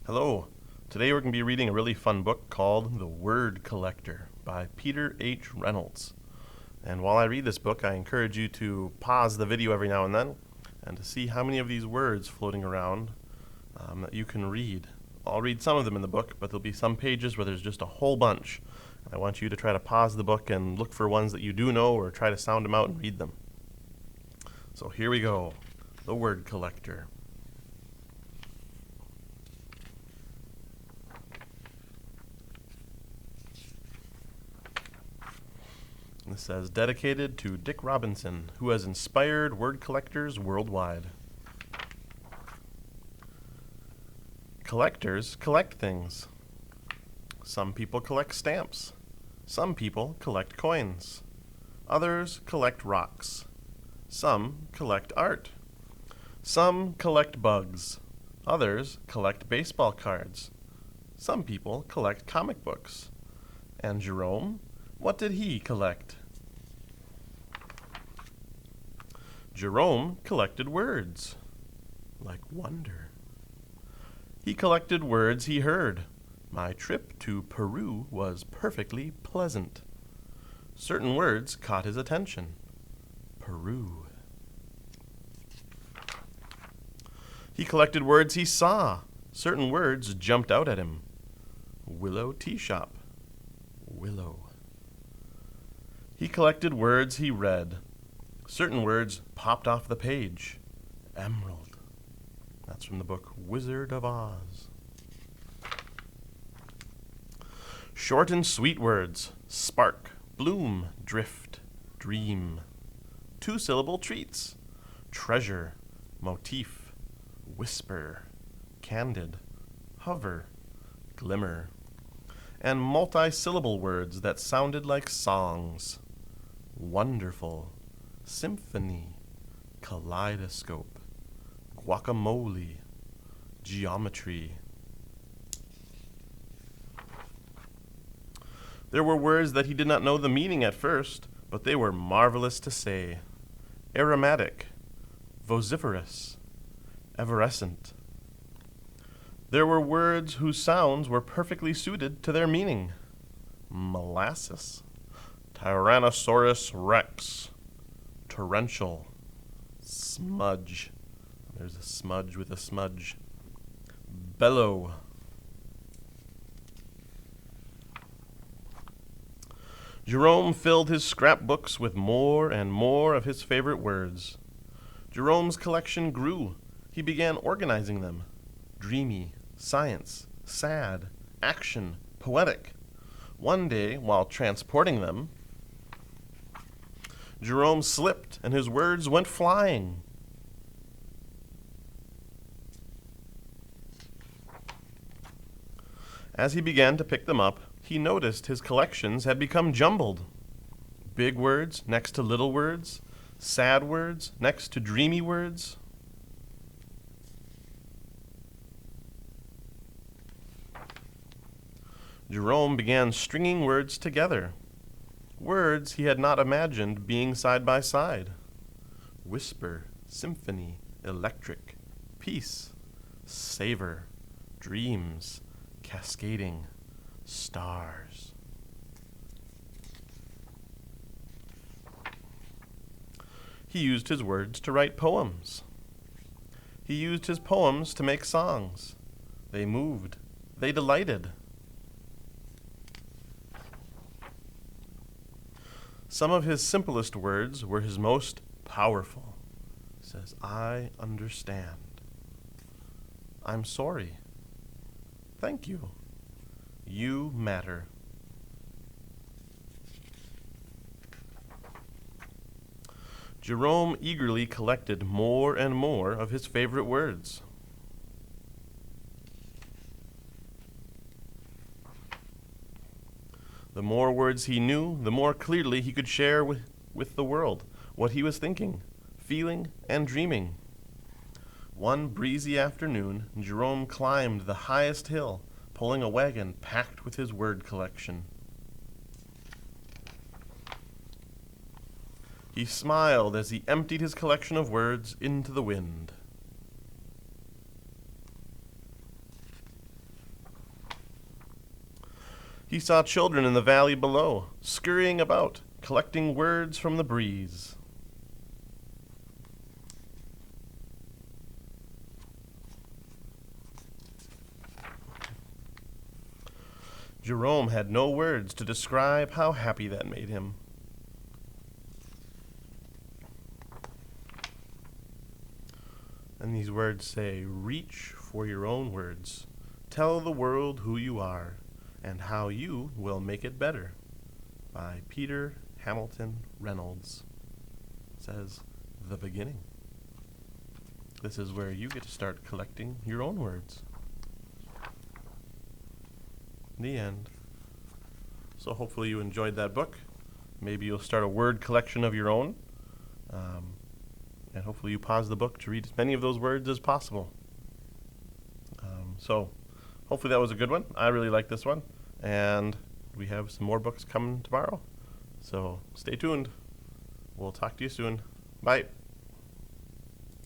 Hello. Today we're going to be reading a really fun book called The Word Collector by Peter H. Reynolds. And while I read this book, I encourage you to pause the video every now and then and to see how many of these words floating around that you can read. I'll read some of them in the book, but there'll be some pages where there's just a whole bunch. I want you to try to pause the book and look for ones that you do know or try to sound them out and read them. So here we go. The Word Collector. This says, dedicated to Dick Robinson, who has inspired word collectors worldwide. Collectors collect things. Some people collect stamps. Some people collect coins. Others collect rocks. Some collect art. Some collect bugs. Others collect baseball cards. Some people collect comic books. And Jerome? What did he collect? Jerome collected words, like wonder. He collected words he heard. My trip to Peru was perfectly pleasant. Certain words caught his attention. Peru. He collected words he saw. Certain words jumped out at him. Willow tea shop. Willow. He collected words he read. Certain words popped off the page. Emerald. That's from the book Wizard of Oz. Short and sweet words. Spark, bloom, drift, dream. Two-syllable treats. Treasure, motif, whisper, candid, hover, glimmer. And multi-syllable words that sounded like songs. Wonderful, symphony, kaleidoscope, guacamole, geometry. There were words that he did not know the meaning at first, but they were marvelous to say. Aromatic, vociferous, evanescent. There were words whose sounds were perfectly suited to their meaning. Molasses, Tyrannosaurus rex, torrential, smudge. There's a smudge with a smudge. Bellow. Jerome filled his scrapbooks with more and more of his favorite words. Jerome's collection grew. He began organizing them. Dreamy, science, sad, action, poetic. One day, while transporting them, Jerome slipped and his words went flying. As he began to pick them up, he noticed his collections had become jumbled. Big words next to little words, sad words next to dreamy words. Jerome began stringing words together. Words he had not imagined being side by side. Whisper, symphony, electric, peace, savor, dreams, cascading, stars. He used his words to write poems. He used his poems to make songs. They moved. They delighted. Some of his simplest words were his most powerful. He says, I understand. I'm sorry. Thank you. You matter. Jerome eagerly collected more and more of his favorite words. The more words he knew, the more clearly he could share with the world what he was thinking, feeling, and dreaming. One breezy afternoon, Jerome climbed the highest hill, pulling a wagon packed with his word collection. He smiled as he emptied his collection of words into the wind. He saw children in the valley below, scurrying about, collecting words from the breeze. Jerome had no words to describe how happy that made him. And these words say, reach for your own words. Tell the world who you are and how you will make it better. By Peter Hamilton Reynolds. It says, the beginning. This is where you get to start collecting your own words. The end. So hopefully you enjoyed that book. Maybe you'll start a word collection of your own. And hopefully you pause the book to read as many of those words as possible. So hopefully that was a good one. I really like this one. And we have some more books coming tomorrow. So stay tuned. We'll talk to you soon. Bye.